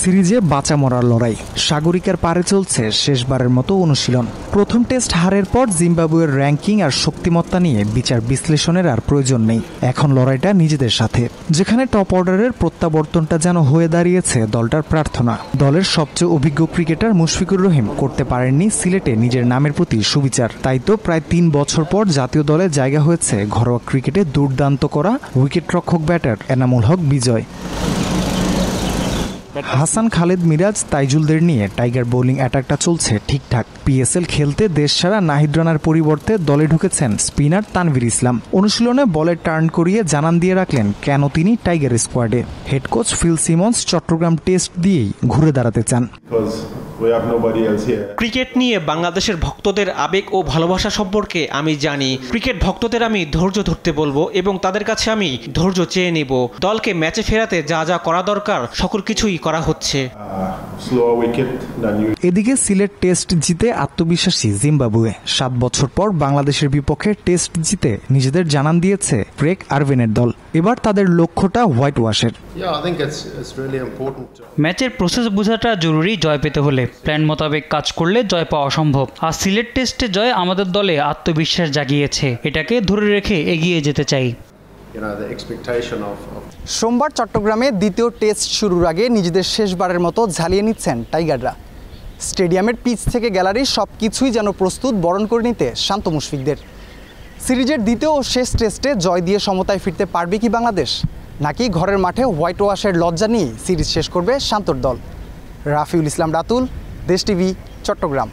সিরিজে বাঁচা মরার লড়াই, সাগরিকার পারে চলছে শেষবারের মতো অনুশীলন। প্রথম টেস্ট হারের পর জিম্বাবুয়ের র্যাঙ্কিং আর শক্তিমত্তা নিয়ে বিচার বিশ্লেষণের আর প্রয়োজন নেই। এখন লড়াইটা নিজেদের সাথে, যেখানে টপ অর্ডারের প্রত্যাবর্তনটা যেন হয়ে দাঁড়িয়েছে দলটার প্রার্থনা। দলের সবচেয়ে অভিজ্ঞ ক্রিকেটার মুশফিকুর রহিম করতে পারেননি সিলেটে নিজের নামের প্রতি সুবিচার। তাই তো প্রায় 3 বছর পর জাতীয় দলে জায়গা হয়েছে ঘরোয়া ক্রিকেটে দুর্দান্ত করা উইকেটরক্ষক ব্যাটার এনামুল হক বিজয়। হাসান খালেদ মিরাজ তাইজুলদের নিয়ে টাইগার বোলিং অ্যাটাকটা চলছে ঠিকঠাক। পিএসএল খেলতে দেশ ছাড়া নাহিদ রানার পরিবর্তে দলে ঢুকেছেন স্পিনার তানভীর ইসলাম। অনুশীলনে বলে টার্ন করিয়ে জানান দিয়ে রাখলেন কেন তিনি টাইগার স্কোয়াডে। Head coach Phil Simmons Chattogram test দিয়েই ঘুরে দাঁড়াতে চান। ক্রিকেট নিয়ে বাংলাদেশের ভক্তদের আবেগ ও ভালোবাসা সম্পর্কে আমি জানি। ক্রিকেট ভক্তদের আমি ধৈর্য ধরতে বলবো এবং তাদের কাছে আমি ধৈর্য চেয়ে নেব। দলকে ম্যাচে ফেরাতে যা যা করা দরকার সকল কিছুই করা হচ্ছে। এদিকে সিলেট টেস্ট জিতে আত্মবিশ্বাসী জিম্বাবুয়ে। 7 বছর পর বাংলাদেশের বিপক্ষে টেস্ট জিতে নিজেদের জানান দিয়েছে ক্রেগ আরভিনের দল। এবার তাদের লক্ষ্যটা হোয়াইট ওয়াশের। ম্যাচের প্রসেস বোঝাটা জরুরি জয় পেতে হলে। প্ল্যান মোতাবেক কাজ করলে জয় পাওয়া সম্ভব। আর সিলেট টেস্টে জয় আমাদের দলে আত্মবিশ্বাস জাগিয়েছে। এটাকে ধরে রেখে এগিয়ে যেতে চাই। সোমবার চট্টগ্রামে দ্বিতীয় টেস্ট শুরুর আগে নিজেদের শেষবারের মতো ঝালিয়ে নিচ্ছেন টাইগাররা। স্টেডিয়ামের পিচ থেকে গ্যালারি সবকিছুই যেন প্রস্তুত বরণ করে নিতে শান্ত মুশফিকদের। সিরিজের দ্বিতীয় ও শেষ টেস্টে জয় দিয়ে সমতায় ফিরতে পারবে কি বাংলাদেশ, নাকি ঘরের মাঠে হোয়াইট ওয়াশের লজ্জা নিয়ে সিরিজ শেষ করবে শান্তর দল? রাফিউল ইসলাম রাতুল, দেশ টিভি, চট্টগ্রাম।